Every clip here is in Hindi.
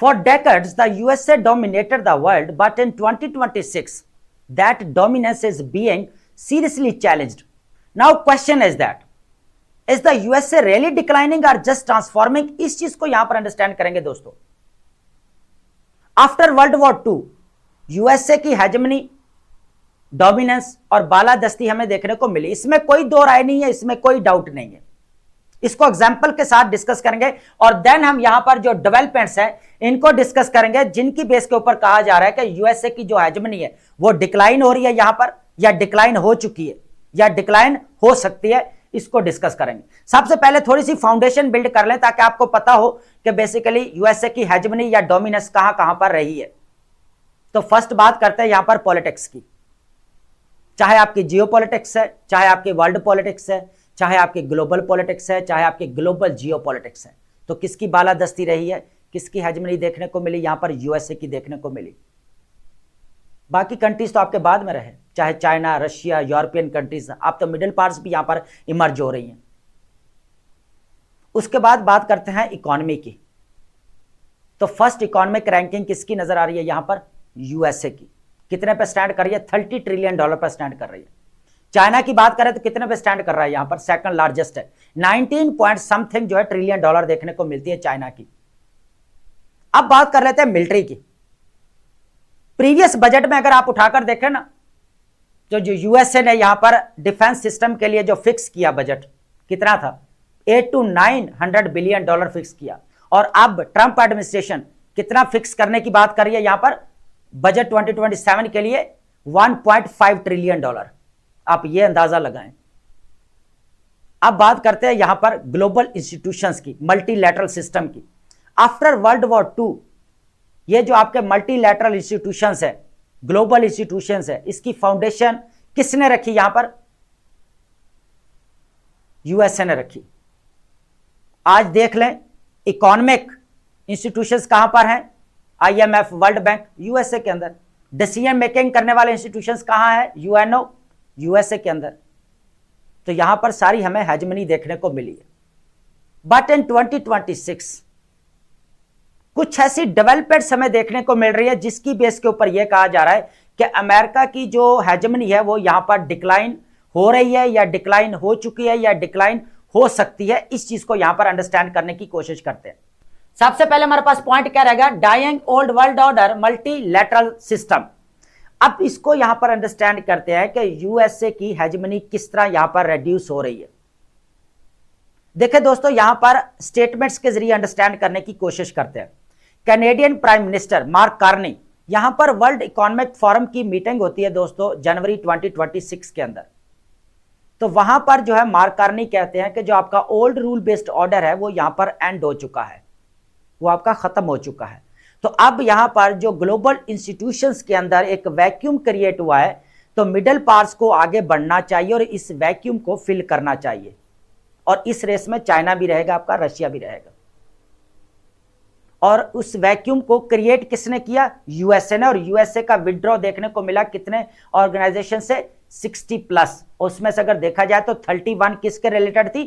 For decades, the USA dominated the world, but in 2026, that dominance is being seriously challenged. Now, question is that, is the USA really declining or just transforming? इस चीज को यहां पर अंडरस्टैंड करेंगे दोस्तों. After world war two USA की हेजेमनी, डोमिनेंस और बालादस्ती हमें देखने को मिली. इसमें कोई दो राय नहीं है, इसमें कोई डाउट नहीं है. इसको एग्जाम्पल के साथ डिस्कस करेंगे और देन हम यहां पर जो डेवलपमेंट्स हैं इनको डिस्कस करेंगे, जिनकी बेस के ऊपर कहा जा रहा है कि यूएसए की जो हेजेमनी है वो डिक्लाइन हो रही है यहां पर, या डिक्लाइन हो चुकी है, या डिक्लाइन हो सकती है. इसको डिस्कस करेंगे. सबसे पहले थोड़ी सी फाउंडेशन बिल्ड कर लें ताकि आपको पता हो कि बेसिकली यूएसए की हेजेमनी या डोमिनेंस कहां कहां पर रही है. तो फर्स्ट बात करते हैं यहां पर पॉलिटिक्स की. चाहे आपकी जियो पॉलिटिक्स है, चाहे आपकी वर्ल्ड पॉलिटिक्स है, चाहे आपकी ग्लोबल पॉलिटिक्स है, चाहे आपकी ग्लोबल जियो पॉलिटिक्स है, तो किसकी बालादस्ती रही है, किसकी हेजेमनी देखने को मिली? यहां पर यूएसए की देखने को मिली. बाकी कंट्रीज तो आपके बाद में रहे, चाहे चाइना, रशिया, यूरोपियन कंट्रीज, आप तो मिडिल पार्ट्स भी यहां पर इमर्ज हो रही हैं. उसके बाद बात करते हैं इकोनॉमी की. तो फर्स्ट इकोनॉमिक रैंकिंग किसकी नजर आ रही है? यहां पर यूएसए की. कितने पे स्टैंड कर रही है? $30 ट्रिलियन पर स्टैंड कर रही है. चाइना की बात करें तो कितने पे स्टैंड कर रहा है? यहां पर सेकंड लार्जेस्ट है, 19 पॉइंट समथिंग जो है ट्रिलियन डॉलर देखने को मिलती है चाइना की. अब बात कर लेते हैं मिलिट्री की. प्रीवियस बजट में अगर आप उठाकर देखें ना, तो जो यूएसए ने यहां पर डिफेंस सिस्टम के लिए जो फिक्स किया बजट कितना था? $800 to $900 बिलियन फिक्स किया. और अब ट्रंप एडमिनिस्ट्रेशन कितना फिक्स करने की बात कर रही है? यहां पर बजट 2027 के लिए $1.5 ट्रिलियन. आप ये अंदाजा लगाएं. अब बात करते हैं यहां पर ग्लोबल इंस्टीट्यूशंस की, मल्टीलैटरल सिस्टम की. आफ्टर वर्ल्ड वॉर टू ये जो आपके मल्टीलैटरल इंस्टीट्यूशंस है, ग्लोबल इंस्टीट्यूशंस है, इसकी फाउंडेशन किसने रखी? यहां पर यूएसए ने रखी. आज देख लें इकोनॉमिक इंस्टीट्यूशंस कहां पर हैं? आईएमएफ, वर्ल्ड बैंक, यूएसए के अंदर. डिसीजन मेकिंग करने वाले इंस्टीट्यूशंस कहां है? यूएनओ, यूएसए के अंदर. तो यहां पर सारी हमें हेजेमनी देखने को मिली है. बट इन 2026 कुछ ऐसी डेवलपमेंट्स हमें देखने को मिल रही है जिसकी बेस के ऊपर यह कहा जा रहा है कि अमेरिका की जो हेजेमनी है वो यहां पर डिक्लाइन हो रही है, या डिक्लाइन हो चुकी है, या डिक्लाइन हो सकती है. इस चीज को यहां पर अंडरस्टैंड करने की कोशिश करते हैं. सबसे पहले हमारे पास पॉइंट क्या रहेगा? Dying old world order, multilateral system. अब इसको यहां पर अंडरस्टैंड करते हैं कि यूएसए की हेजेमनी किस तरह यहां पर रिड्यूस हो रही है. देखिए दोस्तों, यहां पर स्टेटमेंट्स के जरिए अंडरस्टैंड करने की कोशिश करते हैं. Canadian prime minister mark Carney, यहां पर वर्ल्ड इकोनॉमिक फोरम की मीटिंग होती है दोस्तों जनवरी 2026 के अंदर. तो वहां पर जो है मार्क कार्नी कहते हैं कि जो आपका ओल्ड रूल बेस्ड ऑर्डर है वो यहां पर एंड हो चुका है, वो आपका खत्म हो चुका है. तो अब यहां पर जो ग्लोबल इंस्टीट्यूशंस के अंदर एक वैक्यूम क्रिएट हुआ है, तो मिडिल पावर्स को आगे बढ़ना चाहिए और इस वैक्यूम को फिल करना चाहिए. और इस रेस में चाइना भी रहेगा, आपका रशिया भी रहेगा. और उस वैक्यूम को क्रिएट किसने किया? यूएसए ने. और यूएसए का विड्रॉ देखने को मिला कितने ऑर्गेनाइजेशन से? 60+. उसमें से अगर देखा जाए तो 31 किसके रिलेटेड थी?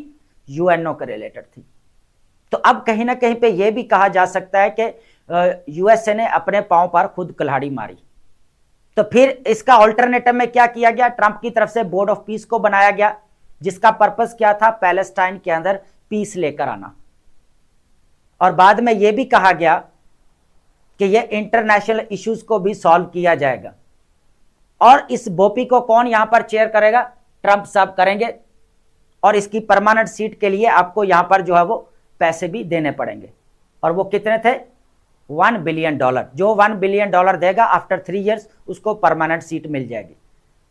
यूएनओ के रिलेटेड थी. तो अब कहीं ना कहीं पे यह भी कहा जा सकता है कि यूएसए ने अपने पांव पर खुद कुल्हाड़ी मारी. तो फिर इसका ऑल्टरनेटिव में क्या किया गया? ट्रंप की तरफ से बोर्ड ऑफ पीस को बनाया गया, जिसका पर्पस क्या था? पैलेस्टाइन के अंदर पीस लेकर आना. और बाद में यह भी कहा गया कि यह इंटरनेशनल इश्यूज को भी सॉल्व किया जाएगा. और इस बोपी को कौन यहां पर चेयर करेगा? ट्रंप साहब करेंगे. और इसकी परमानेंट सीट के लिए आपको यहां पर जो है वो पैसे भी देने पड़ेंगे. और वो कितने थे? $1 बिलियन. जो $1 बिलियन देगा आफ्टर 3 ईयर्स उसको परमानेंट सीट मिल जाएगी.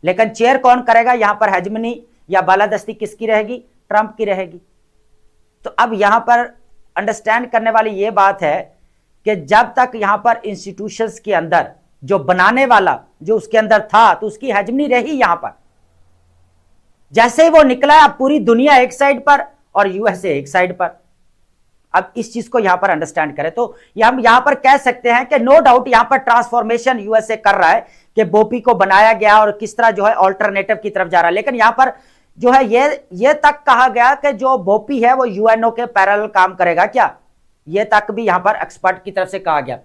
लेकिन चेयर कौन करेगा? यहां पर हेजेमनी या बालादस्ती किसकी रहेगी? ट्रंप की रहेगी. तो अब यहां पर अंडरस्टैंड करने वाली यह बात है कि जब तक यहां पर इंस्टीट्यूशंस के अंदर जो बनाने वाला जो उसके अंदर था, तो उसकी हेजेमनी रही यहां पर. जैसे ही वो निकला, अब पूरी दुनिया एक साइड पर और यूएसए एक साइड पर. अब इस चीज को यहां पर अंडरस्टैंड करें तो हम यहां पर कह सकते हैं कि नो डाउट यहां पर ट्रांसफॉर्मेशन यूएसए कर रहा है कि बोपी को बनाया गया और किस तरह जो है ऑल्टरनेटिव की तरफ जा रहा है. लेकिन यहां पर जो है ये तक कहा गया कि जो बोपी है वो यूएनओ के पैरेलल काम करेगा क्या, ये तक भी यहां पर एक्सपर्ट की तरफ से कहा गया।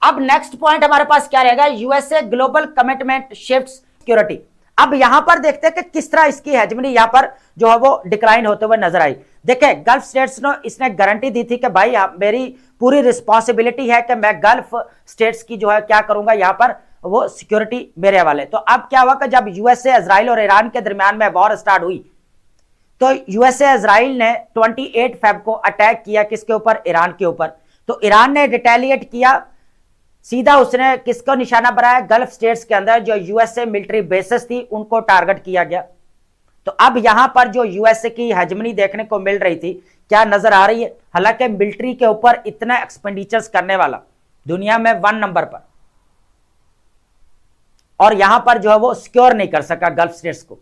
अब नेक्स्ट पॉइंट हमारे पास क्या रहेगा, USA global commitment shifts security. अब यहां पर देखते हैं कि किस तरह इसकी हेजमनी यहां पर जो है वो डिक्लाइन होते हुए नजर आई। देखिए गल्फ स्टेट्स ने इसने गारंटी दी थी कि भाई मेरी पूरी रिस्पॉन्सिबिलिटी है कि मैं गल्फ स्टेट्स की जो है क्या करूंगा, यहां पर वो सिक्योरिटी मेरे हवाले। तो अब क्या हुआ कि जब यूएसए इजराइल और ईरान के दरमियान में वॉर स्टार्ट हुई तो यूएसए इजराइल ने 28 फेब को अटैक किया किसके ऊपर, ईरान के ऊपर। तो ईरान ने रिटेलिएट किया, सीधा उसने किसको निशाना बनाया, गल्फ स्टेट्स के अंदर जो यूएसए मिलिट्री बेसेस थी उनको टारगेट किया गया। तो अब यहां पर जो यूएसए की हेजमनी देखने को मिल रही थी क्या नजर आ रही है, हालांकि मिलिट्री के ऊपर इतना एक्सपेंडिचर्स करने वाला दुनिया में 1 नंबर पर, और यहां पर जो है वो सिक्योर नहीं कर सका गल्फ स्टेट्स को।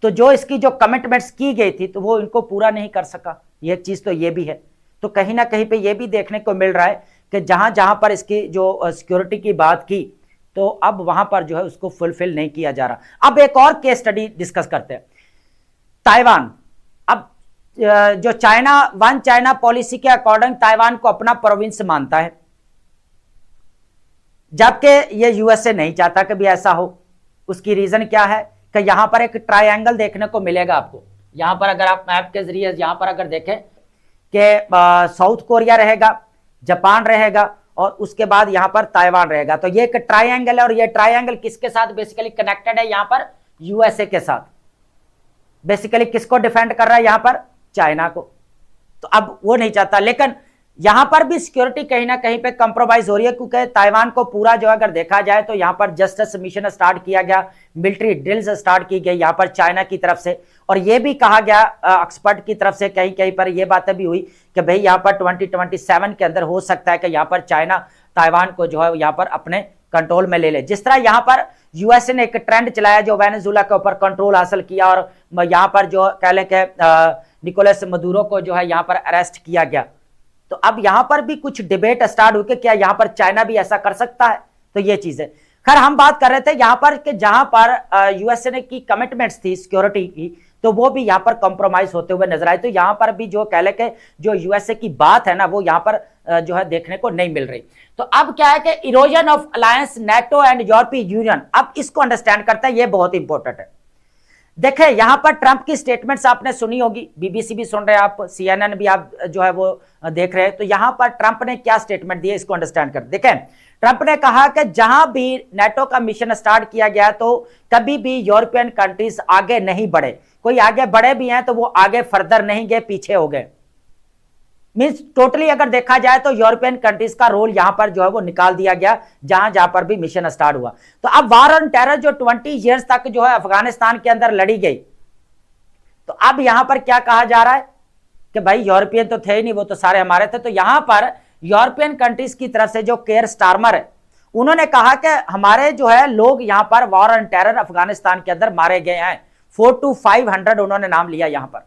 तो जो इसकी जो कमिटमेंट्स की गई थी तो वो इनको पूरा नहीं कर सका, ये चीज तो ये भी है। तो कहीं ना कहीं पे ये भी देखने को मिल रहा है कि जहां जहां पर इसकी जो सिक्योरिटी की बात की तो अब वहां पर जो है उसको फुलफिल नहीं किया जा रहा। अब एक और केस स्टडी डिस्कस करते हैं, ताइवान। अब जो चाइना वन चाइना पॉलिसी के अकॉर्डिंग ताइवान को अपना प्रोविंस मानता है, जबकि ये यूएसए नहीं चाहता कि भी ऐसा हो। उसकी रीजन क्या है कि यहां पर एक ट्रायंगल देखने को मिलेगा आपको। यहां पर अगर आप मैप के जरिए यहां पर अगर देखें कि साउथ कोरिया रहेगा, जापान रहेगा और उसके बाद यहां पर ताइवान रहेगा। तो ये एक ट्रायंगल है और ये ट्रायंगल किसके साथ बेसिकली कनेक्टेड है, यहां पर यूएसए के साथ। बेसिकली किसको डिफेंड कर रहा है यहां पर, चाइना को। तो अब वो नहीं चाहता, लेकिन यहां पर भी सिक्योरिटी कहीं ना कहीं पे कंप्रोमाइज हो रही है, क्योंकि ताइवान को पूरा जो अगर देखा जाए तो यहां पर जस्टिस मिशन स्टार्ट किया गया, मिलिट्री ड्रिल्स स्टार्ट की गई यहां पर चाइना की तरफ से। और यह भी कहा गया एक्सपर्ट की तरफ से, कहीं कहीं पर यह बातें भी हुई कि भाई यहां पर 2027 के अंदर हो सकता है कि यहां पर चाइना ताइवान को जो है यहां पर अपने कंट्रोल में ले ले। जिस तरह यहां पर यूएसए ने एक ट्रेंड चलाया जो वेनेजुला के ऊपर कंट्रोल हासिल किया और यहां पर जो कह लें कि निकोलस मदुरो को जो है यहां पर अरेस्ट किया गया। तो अब यहां पर भी कुछ डिबेट स्टार्ट हुई कि क्या यहां पर चाइना भी ऐसा कर सकता है। तो ये चीज है। खैर हम बात कर रहे थे यहां पर कि जहां पर यूएसए ने की कमिटमेंट्स थी सिक्योरिटी की, तो वो भी यहां पर कॉम्प्रोमाइज होते हुए नजर आए। तो यहां पर भी जो कह ले के जो यूएसए की बात है ना वो यहां पर जो है देखने को नहीं मिल रही। तो अब क्या है कि erosion of alliance NATO and यूरोपीय यूनियन, अब इसको अंडरस्टैंड करते हैं, ये बहुत इंपॉर्टेंट है। देखें यहां पर ट्रंप की स्टेटमेंट्स आपने सुनी होगी, बीबीसी भी सुन रहे हैं आप, सीएनएन भी आप जो है वो देख रहे हैं। तो यहां पर ट्रंप ने क्या स्टेटमेंट दिया इसको अंडरस्टैंड कर देखें। ट्रंप ने कहा कि जहां भी नेटो का मिशन स्टार्ट किया गया तो कभी भी यूरोपियन कंट्रीज आगे नहीं बढ़े, कोई आगे बढ़े भी हैं तो वो आगे फर्दर नहीं गए, पीछे हो गए। मींस टोटली अगर देखा जाए तो यूरोपियन कंट्रीज का रोल यहां पर जो है वो निकाल दिया गया जहां जहां पर भी मिशन स्टार्ट हुआ। तो अब वार ऑन टेरर जो 20 इयर्स तक जो है अफगानिस्तान के अंदर लड़ी गई, तो अब यहां पर क्या कहा जा रहा है कि भाई यूरोपियन तो थे ही नहीं, वो तो सारे हमारे थे। तो यहां पर यूरोपियन कंट्रीज की तरफ से जो केयर स्टारमर है उन्होंने कहा कि हमारे जो है लोग यहां पर वार ऑन टेरर अफगानिस्तान के अंदर मारे गए हैं, 400 to 500 उन्होंने नाम लिया यहां पर।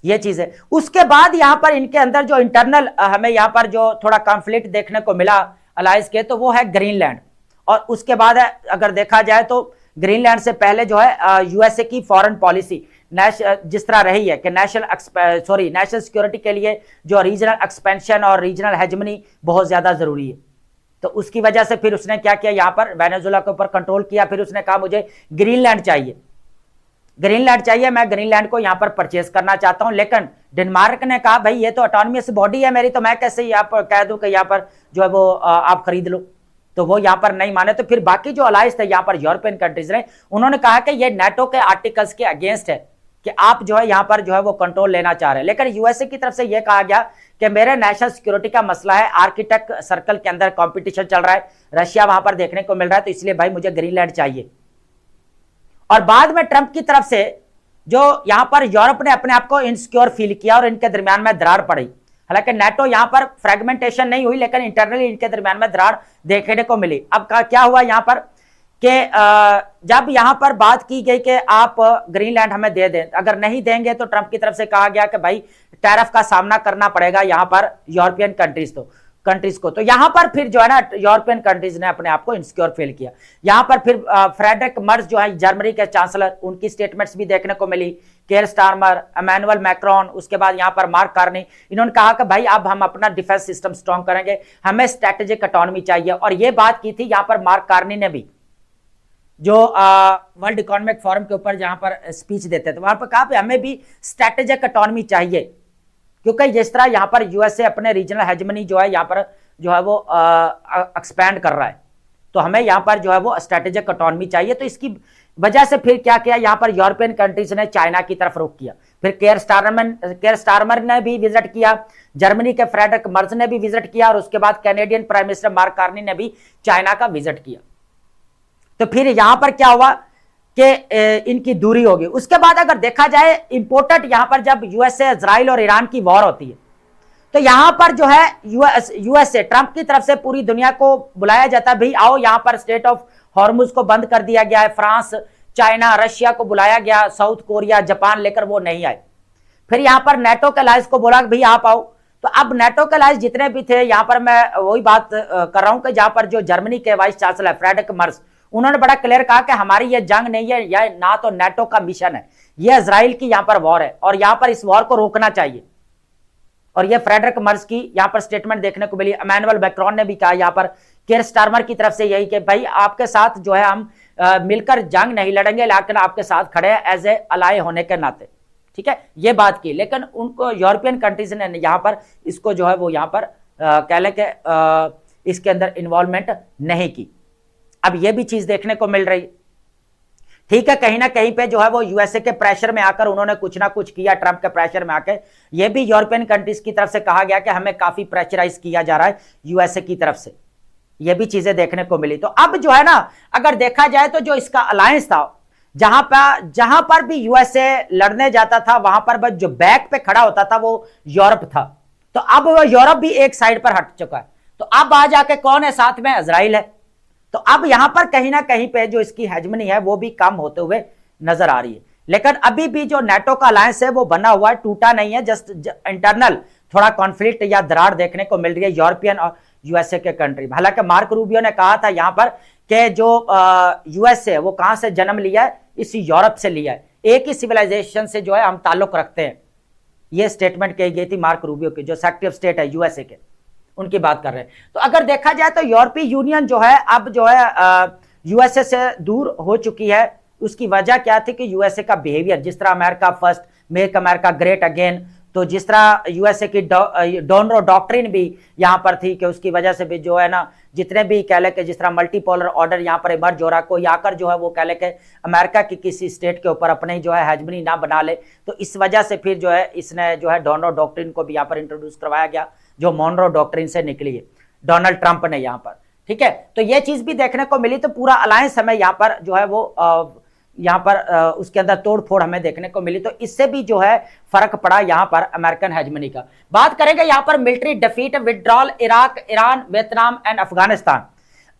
ये चीज है। उसके बाद यहां पर इनके अंदर जो इंटरनल हमें यहां पर जो थोड़ा कॉन्फ्लिक्ट देखने को मिला अलायंस के, तो वो है ग्रीनलैंड। और उसके बाद अगर देखा जाए तो ग्रीनलैंड से पहले जो है यूएसए की फॉरेन पॉलिसी जिस तरह रही है कि नेशनल सिक्योरिटी के लिए जो रीजनल एक्सपेंशन और रीजनल हेजमनी बहुत ज्यादा जरूरी है। तो उसकी वजह से फिर उसने क्या किया, यहां पर वेनेजुला के ऊपर कंट्रोल किया। फिर उसने कहा मुझे ग्रीनलैंड चाहिए, ग्रीनलैंड चाहिए, मैं ग्रीनलैंड को यहां पर परचेज करना चाहता हूं। लेकिन डेनमार्क ने कहा भाई ये तो ऑटोनोमस बॉडी है मेरी, तो मैं कैसे यहां पर कह दूं कि यहां पर जो है वो आप खरीद लो। तो वो यहां पर नहीं माने। तो फिर बाकी जो अलायंस थे यहां पर यूरोपियन कंट्रीज ने, उन्होंने कहा कि ये नेटो के आर्टिकल्स के अगेंस्ट है कि आप जो है यहां पर जो है वो कंट्रोल लेना चाह रहे हैं। लेकिन यूएसए की तरफ से यह कहा गया कि मेरे नेशनल सिक्योरिटी का मसला है, आर्किटेक्ट सर्कल के अंदर कंपटीशन चल रहा है, रशिया वहां पर देखने को मिल रहा है, तो इसलिए भाई मुझे ग्रीनलैंड चाहिए। और बाद में ट्रंप की तरफ से जो यहां पर यूरोप ने अपने आप को इनसिक्योर फील किया और इनके दरमियान में दरार पड़ी। हालांकि नेटो यहां पर फ्रेगमेंटेशन नहीं हुई, लेकिन इंटरनली इनके दरमियान में दरार देखने को मिली। अब क्या हुआ यहां पर कि जब यहां पर बात की गई कि आप ग्रीनलैंड हमें दे दें, अगर नहीं देंगे तो ट्रंप की तरफ से कहा गया कि भाई टैरिफ का सामना करना पड़ेगा यहां पर यूरोपियन कंट्रीज। कंट्रीज को। तो यहां पर फिर जो है ना यूरोपियन कंट्रीज ने अपने आप को इनसिक्योर फील किया। यहां पर फिर फ्रेडरिक मर्ज जो है जर्मनी के चांसलर, उनकी स्टेटमेंट्स भी देखने को मिली। केयर स्टारमर, इमैनुअल मैक्रोन, उसके बाद यहां पर मार्क कार्नी, इन्होंने कहा कि भाई अब हम अपना डिफेंस सिस्टम स्ट्रॉन्ग करेंगे, हमें स्ट्रेटेजिक ऑटोनॉमी चाहिए। और यह बात की थी यहां पर मार्क कार्नी ने भी, जो वर्ल्ड इकोनॉमिक फोरम के ऊपर जहां पर स्पीच देते थे, वहां पर कहा हमें भी स्ट्रेटेजिक ऑटोनॉमी चाहिए, क्योंकि जिस तरह यहां पर यूएसए अपने रीजनल हेजमनी जो है यहां पर जो है वो एक्सपैंड कर रहा है, तो हमें यहां पर जो है वो स्ट्रेटेजिक ऑटोनॉमी चाहिए। तो इसकी वजह से फिर क्या किया, यहां पर यूरोपियन कंट्रीज ने चाइना की तरफ रुख किया। फिर केयर स्टारमर ने भी विजिट किया, जर्मनी के फ्रेडरिक मर्ज ने भी विजिट किया, और उसके बाद Canadian prime minister mark Carney ने भी चाइना का विजिट किया। तो फिर यहां पर क्या हुआ कि इनकी दूरी होगी। उसके बाद अगर देखा जाए इंपोर्टेंट, यहां पर जब यूएसए, इजराइल और ईरान की वॉर होती है, तो यहां पर जो है यूएसए ट्रंप की तरफ से पूरी दुनिया को बुलाया जाता है, भाई आओ यहां पर स्टेट ऑफ हॉर्मुज को बंद कर दिया गया है। फ्रांस, चाइना, रशिया को बुलाया गया, साउथ कोरिया, जापान लेकर वो नहीं आए। फिर यहां पर नेटो के अलायंस को बोला भाई आप आओ। तो अब नेटो के अलायंस जितने भी थे, यहां पर मैं वही बात कर रहा हूं कि जहां पर जो जर्मनी के वाइस चांसलर फ्रेडरिक मर्ज, उन्होंने बड़ा क्लियर कहा कि हमारी यह जंग नहीं है, यह ना तो नेटो का मिशन है, यह इजराइल की यहां पर वॉर है और यहां पर इस वॉर को रोकना चाहिए। और यह फ्रेडरिक मर्ज की यहां पर स्टेटमेंट देखने को मिली। इमैनुअल मैक्रोन ने भी कहा यहां पर केयर स्टारमर की तरफ से यही कि भाई आपके साथ जो है हम मिलकर जंग नहीं लड़ेंगे, लेकिन आपके साथ खड़े हैं एज ए अलाय होने के नाते, ठीक है, ये बात की। लेकिन उनको यूरोपियन कंट्रीज ने यहां पर इसको जो है वो यहां पर कह लें कि इसके अंदर इन्वॉल्वमेंट नहीं की। अब यह भी चीज देखने को मिल रही, ठीक है, कहीं ना कहीं पे जो है वो यूएसए के प्रेशर में आकर उन्होंने कुछ ना कुछ किया, ट्रंप के प्रेशर में आकर। यह भी यूरोपियन कंट्रीज की तरफ से कहा गया कि हमें काफी प्रेशराइज किया जा रहा है यूएसए की तरफ से, यह भी चीजें देखने को मिली। तो अब जो है ना अगर देखा जाए तो जो इसका अलायंस था, जहां पर भी यूएसए लड़ने जाता था वहां पर बस जो बैक पे खड़ा होता था वो यूरोप था। तो अब वो यूरोप भी एक साइड पर हट चुका है। तो अब आ जाके कौन है साथ में, इजराइल है। तो अब यहां पर कहीं ना कहीं पे जो इसकी हेजमनी है वो भी कम होते हुए नजर आ रही है। लेकिन अभी भी जो नेटो का अलायंस है वो बना हुआ है, टूटा नहीं है, जस्ट इंटरनल थोड़ा कॉन्फ्लिक्ट या दरार देखने को मिल रही है यूरोपियन और यूएसए के कंट्री। हालांकि मार्क रूबियो ने कहा था यहां पर कि जो यूएसए वो कहां से जन्म लिया है, इसी यूरोप से लिया है, एक ही सिविलाइजेशन से जो है हम ताल्लुक रखते हैं। यह स्टेटमेंट कही गई थी मार्क रूबियो की, जो सेक्रेटरी ऑफ स्टेट है यूएसए के, उनकी बात कर रहे हैं। तो अगर देखा जाए तो यूरोपीय यूनियन जो है अब जो है यूएसए से दूर हो चुकी है। उसकी वजह क्या थी कि यूएसए का बिहेवियर, जिस तरह America first, make America great again, तो जिस तरह यूएसए की डोनरो डॉक्ट्रिन भी यहां पर थी कि उसकी वजह से भी जो है ना जितने भी कह ले कि जिस तरह मल्टीपोलर ऑर्डर यहां पर इमर्ज हो रहा, कोई आकर जो है वो कह ले कि अमेरिका की किसी स्टेट के ऊपर अपने जो है हेजमनी ना बना ले। तो इस वजह से फिर जो है इसने जो है डोनरो डॉक्ट्रिन को भी यहां पर इंट्रोड्यूस करवाया गया, जो मोनरो डॉक्ट्रिन से निकली है डोनाल्ड ट्रंप ने यहां पर, ठीक है। तो यह चीज भी देखने को मिली। तो पूरा अलायंस हमें यहां पर जो है वो यहां पर उसके अंदर तोड़फोड़ हमें देखने को मिली। तो इससे भी जो है फर्क पड़ा यहां पर अमेरिकन हेजमनी का। बात करेंगे यहां पर military defeat, withdrawal, Iraq, Iran, Vietnam and Afghanistan.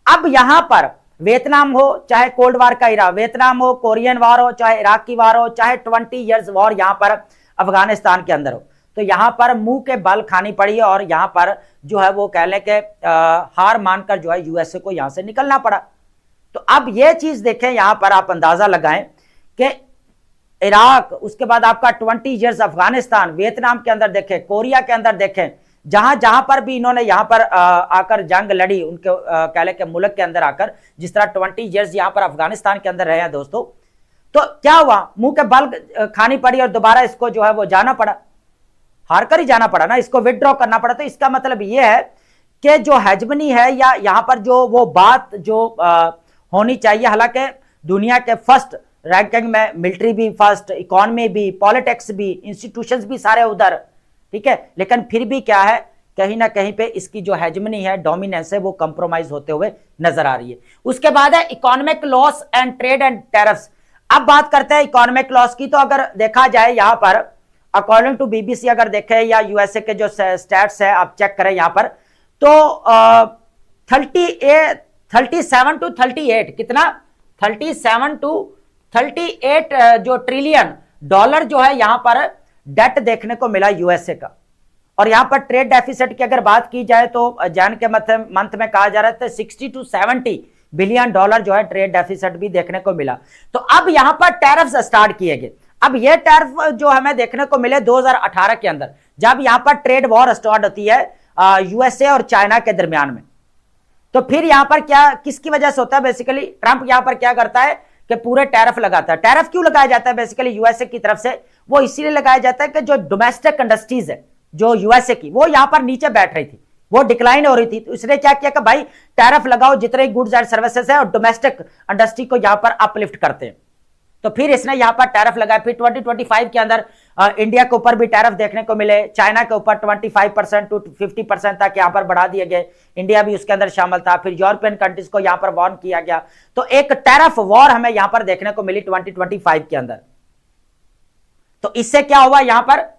अब यहां पर वियतनाम हो, चाहे कोल्ड वार का इरा वियतनाम हो, कोरियन वार हो, चाहे इराक की वार हो, चाहे 20 ईयर्स वॉर यहां पर अफगानिस्तान के अंदर हो, तो यहां पर मुंह के बल खानी पड़ी है और यहां पर जो है वो कह लें कि हार मानकर जो है यूएसए को यहां से निकलना पड़ा। तो अब यह चीज देखें, यहां पर आप अंदाजा लगाएं कि इराक, उसके बाद आपका 20 ईयर्स अफगानिस्तान, वियतनाम के अंदर देखें, कोरिया के अंदर देखें, जहां जहां पर भी इन्होंने यहां पर आकर जंग लड़ी, उनके कह लें कि मुल्क के अंदर आकर, जिस तरह 20 ईयर्स यहां पर अफगानिस्तान के अंदर रहे हैं दोस्तों, तो क्या हुआ, मुंह के बल खानी पड़ी और दोबारा इसको जो है वो जाना पड़ा, हार कर ही जाना पड़ा ना, इसको विड्रॉ करना पड़ा। तो इसका मतलब यह है कि जो हेजमनी है या यहां पर जो वो बात जो होनी चाहिए, हालांकि दुनिया के फर्स्ट रैंकिंग में मिलिट्री भी फर्स्ट, इकोनॉमी भी, पॉलिटिक्स भी, इंस्टीट्यूशंस भी सारे उधर, ठीक है, लेकिन फिर भी क्या है, कहीं ना कहीं पे इसकी जो हेजमनी है, डोमिनेंस है, वो कंप्रोमाइज होते हुए नजर आ रही है। उसके बाद है economic loss and trade and tariffs. अब बात करते हैं इकोनॉमिक लॉस की। तो अगर देखा जाए यहां पर अकॉर्डिंग टू बीबीसी अगर देखें या यूएसए के जो स्टैट्स है आप चेक करें यहां पर, तो 37 to 38 कितना 37 to 38 जो ट्रिलियन डॉलर जो है यहां पर डेट देखने को मिला यूएसए का। और यहां पर ट्रेड डेफिसिट की अगर बात की जाए तो जैन के मंथ में कहा जा रहा था 60 to 70 बिलियन डॉलर जो है ट्रेड डेफिसिट भी देखने को मिला। तो अब यहां पर टैरिफ्स स्टार्ट किए गए। अब ये टैरिफ जो हमें देखने को मिले 2018 के अंदर, जब यहां पर ट्रेड वॉर स्टार्ट होती है यूएसए और चाइना के दरमियान में, तो फिर यहां पर क्या किसकी वजह से होता है, बेसिकली ट्रंप यहां पर क्या करता है कि पूरे टैरिफ लगाता है। टैरिफ क्यों लगाया जाता है बेसिकली यूएसए की तरफ से, वो इसीलिए लगाया जाता है कि जो डोमेस्टिक इंडस्ट्रीज है जो यूएसए की, वो यहां पर नीचे बैठ रही थी, वो डिक्लाइन हो रही थी। तो इसने क्या किया कि भाई टैरिफ लगाओ जितने गुड्स एंड सर्विसेज है और डोमेस्टिक इंडस्ट्री को यहां पर अपलिफ्ट करते हैं। तो फिर इसने यहां पर टैरिफ लगाया। फिर 2025 के अंदर इंडिया के ऊपर भी टैरिफ देखने को मिले, चाइना के ऊपर 25% to 50% तक यहां पर बढ़ा दिए गए, इंडिया भी उसके अंदर शामिल था। फिर यूरोपियन कंट्रीज को यहां पर वार्न किया गया। तो एक टैरिफ वॉर हमें यहां पर देखने को मिली 2025 के अंदर। तो इससे क्या हुआ, यहां पर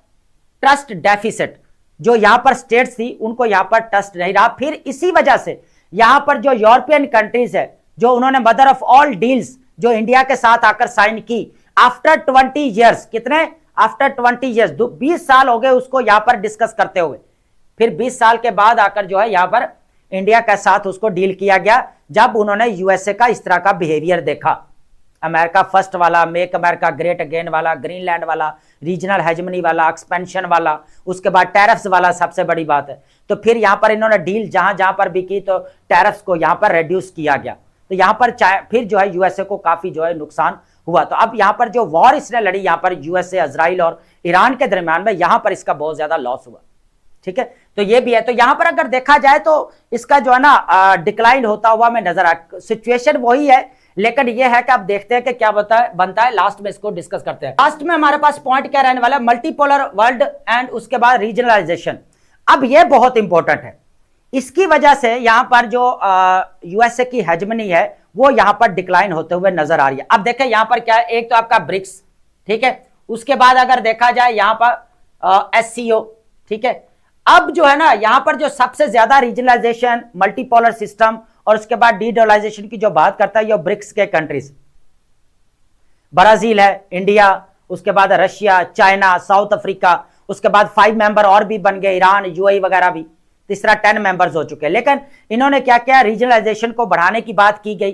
ट्रस्ट डेफिसिट जो यहां पर स्टेट्स थी उनको यहां पर ट्रस्ट नहीं रहा। फिर इसी वजह से यहां पर जो यूरोपियन कंट्रीज है, जो उन्होंने मदर ऑफ ऑल डील्स जो इंडिया के साथ आकर साइन की आफ्टर 20 ईयर्स, कितने आफ्टर 20 ईयर्स, 20 साल हो गए उसको यहां पर डिस्कस करते हुए। फिर 20 साल के बाद आकर जो है यहां पर इंडिया के साथ उसको डील किया गया, जब उन्होंने यूएसए का इस तरह का बिहेवियर देखा, अमेरिका फर्स्ट वाला, मेक अमेरिका ग्रेट अगेन वाला, ग्रीनलैंड वाला, रीजनल हेजमनी वाला, एक्सपेंशन वाला, उसके बाद टैरिफ्स वाला सबसे बड़ी बात है। तो फिर यहां पर इन्होंने डील जहां जहां पर भी की तो टैरिफ्स को यहां पर रिड्यूस किया गया। तो यहां पर फिर जो है यूएसए को काफी जो है नुकसान हुआ। तो अब यहां पर जो वॉर इसने लड़ी यहां पर यूएसए, इजराइल और ईरान के दरमियान में, यहां पर इसका बहुत ज्यादा लॉस हुआ। ठीक है, तो ये भी है। तो यहां पर अगर देखा जाए तो इसका जो है ना डिक्लाइन होता हुआ में नजर आ, सिचुएशन वही है, लेकिन ये है कि आप देखते हैं कि क्या बनता है लास्ट में, इसको डिस्कस करते हैं। लास्ट में हमारे पास पॉइंट क्या रहने वाला है, मल्टीपोलर वर्ल्ड एंड उसके बाद रीजनलाइजेशन। अब ये बहुत इंपॉर्टेंट है, इसकी वजह से यहां पर जो यूएसए की हेजमनी है वो यहां पर डिक्लाइन होते हुए नजर आ रही है। अब देखें यहां पर क्या है, एक तो आपका ब्रिक्स, ठीक है, उसके बाद अगर देखा जाए यहां पर एससीओ, ठीक है। अब जो है ना यहां पर जो सबसे ज्यादा रीजनलाइजेशन, मल्टीपोलर सिस्टम और उसके बाद डीडोलाइजेशन की जो बात करता है ये ब्रिक्स के कंट्रीज, ब्राजील है, इंडिया, उसके बाद रशिया, चाइना, साउथ अफ्रीका, उसके बाद 5 मेंबर और भी बन गए, ईरान, यूएई वगैरह भी, तीसरा 10 मेंबर्स हो चुके हैं। लेकिन इन्होंने क्या किया, रीजनलाइजेशन को बढ़ाने की बात की गई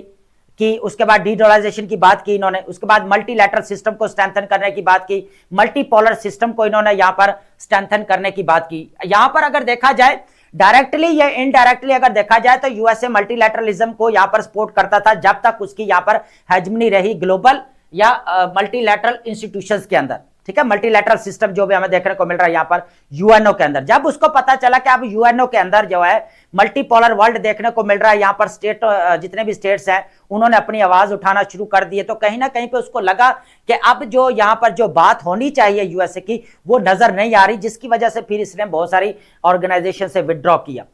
कि, उसके बाद डीडोलाइजेशन की बात की इन्होंने, उसके बाद मल्टीलैटरल सिस्टम को स्ट्रेंथन करने की बात की, मल्टीपोलर सिस्टम को इन्होंने यहां पर स्ट्रेंथन करने की बात की। यहां पर अगर देखा जाए डायरेक्टली या इनडायरेक्टली अगर देखा जाए तो यूएसए मल्टीलैटरलिज्म को यहां पर सपोर्ट करता था जब तक उसकी यहां पर हेजमनी रही ग्लोबल या मल्टीलैटरल इंस्टीट्यूशंस के अंदर, ठीक है, मल्टीलैटरल सिस्टम जो भी हमें देखने को मिल रहा है यहां पर यूएनओ के अंदर। जब उसको पता चला कि अब यूएनओ के अंदर जो है मल्टीपोलर वर्ल्ड देखने को मिल रहा है, यहां पर स्टेट जितने भी स्टेट्स हैं उन्होंने अपनी आवाज उठाना शुरू कर दी है, तो कहीं ना कहीं पे उसको लगा कि अब जो यहां पर जो बात होनी चाहिए यूएसए की वो नजर नहीं आ रही, जिसकी वजह से फिर इसने बहुत सारी ऑर्गेनाइजेशन से विड्रॉ किया।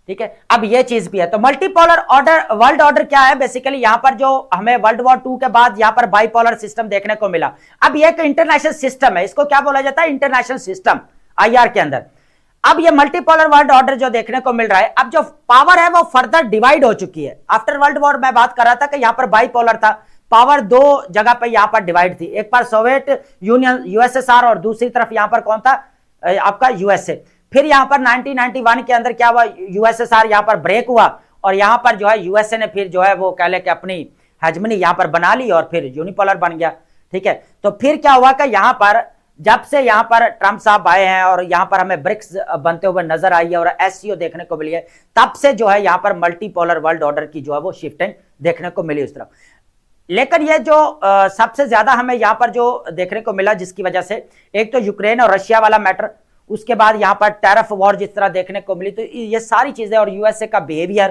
ठीक है, अब ये चीज भी है। तो मल्टीपोलर ऑर्डर, वर्ल्ड ऑर्डर क्या है बेसिकली, यहां पर जो हमें वर्ल्ड वॉर 2 के बाद यहां पर बाइपोलर सिस्टम देखने को मिला। अब ये एक इंटरनेशनल सिस्टम है, इसको क्या बोला जाता है, इंटरनेशनल सिस्टम आईआर के अंदर। अब ये मल्टीपोलर वर्ल्ड ऑर्डर जो देखने को मिल रहा है, अब जो पावर है वो फर्दर डिवाइड हो चुकी है। आफ्टर वर्ल्ड वॉर मैं बात कर रहा था कि यहां पर बाइपोलर था, पावर दो जगह पर यहां पर डिवाइड थी, एक बार सोवियत यूनियन यूएसएसआर और दूसरी तरफ यहां पर कौन था, आपका यूएसए। फिर यहां पर 1991 के अंदर क्या हुआ, यूएसएसआर यहां पर ब्रेक हुआ और यहां पर जो है यूएसए ने फिर जो है वो कह ले कि अपनी हेजमनी यहां पर बना ली और फिर यूनिपोलर बन गया। ठीक है, तो फिर क्या हुआ कि यहां पर जब से यहां पर ट्रंप साहब आए हैं और यहां पर हमें ब्रिक्स बनते हुए नजर आई है और एससीओ देखने को मिली है, तब से जो है यहां पर मल्टीपोलर वर्ल्ड ऑर्डर की जो है वो शिफ्टिंग देखने को मिली उस तरफ। लेकिन ये जो सबसे ज्यादा हमें यहां पर जो देखने को मिला, जिसकी वजह से एक तो यूक्रेन और रशिया वाला मैटर, उसके बाद यहां पर टैरिफ वॉर जिस तरह देखने को मिली, तो ये सारी चीजें और यूएसए का बिहेवियर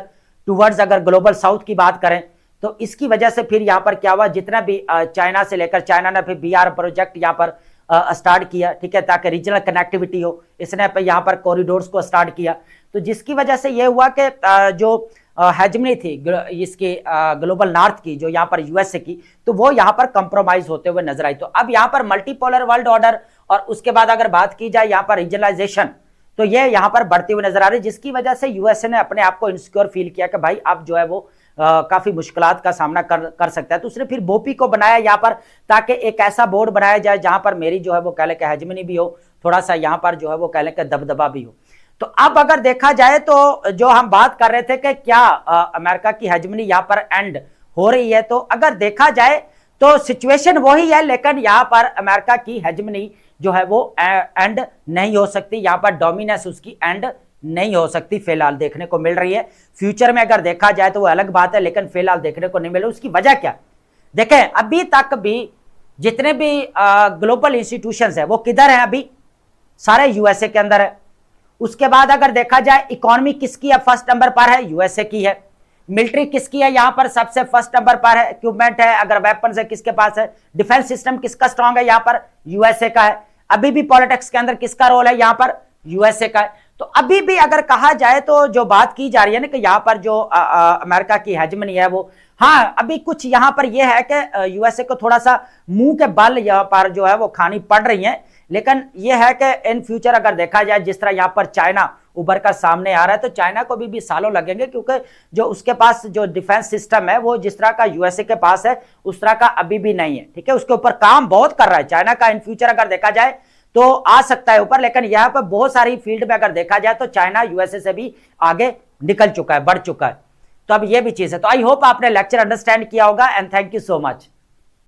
टुवर्ड्स अगर ग्लोबल साउथ की बात करें तो इसकी वजह से फिर यहां पर क्या हुआ, जितना भी चाइना से लेकर, चाइना ने फिर बीआर प्रोजेक्ट यहां पर स्टार्ट किया, ठीक है, ताकि रीजनल कनेक्टिविटी हो, इसने यहां पर कॉरिडोर्स को स्टार्ट किया। तो जिसकी वजह से यह हुआ कि जो हेजमनी थी इसके ग्लोबल नॉर्थ की, जो यहाँ पर यूएसए की, तो वो यहाँ पर कंप्रोमाइज होते हुए नजर आई। तो अब यहाँ पर मल्टीपोलर वर्ल्ड ऑर्डर और उसके बाद अगर बात की जाए यहाँ पर रीजनलाइजेशन, तो ये यहाँ पर बढ़ती हुई नजर आ रही है, जिसकी वजह से यूएसए ने अपने आप को इनसिक्योर फील किया कि भाई अब जो है वो काफी मुश्किलात का सामना कर सकता है। तो उसने फिर बोपी को बनाया यहाँ पर, ताकि एक ऐसा बोर्ड बनाया जाए जहां पर मेरी जो है वो कह लें कि हेजमनी भी हो, थोड़ा सा यहाँ पर जो है वो कह लें कि दबदबा भी हो। तो अब अगर देखा जाए तो जो हम बात कर रहे थे कि क्या अमेरिका की हेजमनी यहाँ पर एंड हो रही है, तो अगर देखा जाए तो सिचुएशन वही है, लेकिन यहाँ पर अमेरिका की हेजमनी जो है वो एंड नहीं हो सकती, यहाँ पर डोमिनेंस उसकी एंड नहीं हो सकती, फिलहाल देखने को मिल रही है। फ्यूचर में अगर देखा जाए तो वो अलग बात है, लेकिन फिलहाल देखने को नहीं मिल रही। उसकी वजह क्या? देखें, अभी तक भी जितने भी ग्लोबल इंस्टीट्यूशंस है वो किधर है? अभी सारे यूएसए के अंदर है। उसके बाद अगर देखा जाए इकोनॉमी किसकी है? फर्स्ट नंबर पर है, यूएसए की है। मिलिट्री किसकी है? यहां पर सबसे फर्स्ट नंबर पर है। इक्विपमेंट है, अगर वेपन्स है किसके पास है? डिफेंस सिस्टम किसका स्ट्रांग है? यहां पर यूएसए का है। अभी भी पॉलिटिक्स के अंदर किसका रोल है? यहां पर यूएसए का है। तो अभी भी अगर कहा जाए तो जो बात की जा रही है ना कि यहां पर जो अमेरिका की हेजमनी है वो, हाँ अभी कुछ यहां पर यह है कि यूएसए को थोड़ा सा मुंह के बल यहां पर जो है वो खानी पड़ रही है, लेकिन यह है कि इन फ्यूचर अगर देखा जाए जिस तरह यहां पर चाइना उभर कर सामने आ रहा है, तो चाइना को भी सालों लगेंगे, क्योंकि जो उसके पास जो डिफेंस सिस्टम है वो जिस तरह का यूएसए के पास है उस तरह का अभी भी नहीं है। ठीक है, उसके ऊपर काम बहुत कर रहा है चाइना का। इन फ्यूचर अगर देखा जाए तो आ सकता है ऊपर, लेकिन यहां पर बहुत सारी फील्ड में अगर देखा जाए तो चाइना यूएसए से भी आगे निकल चुका है, बढ़ चुका है। तो अब यह भी चीज है। तो आई होप आपने लेक्चर अंडरस्टैंड किया होगा, and thank you so much.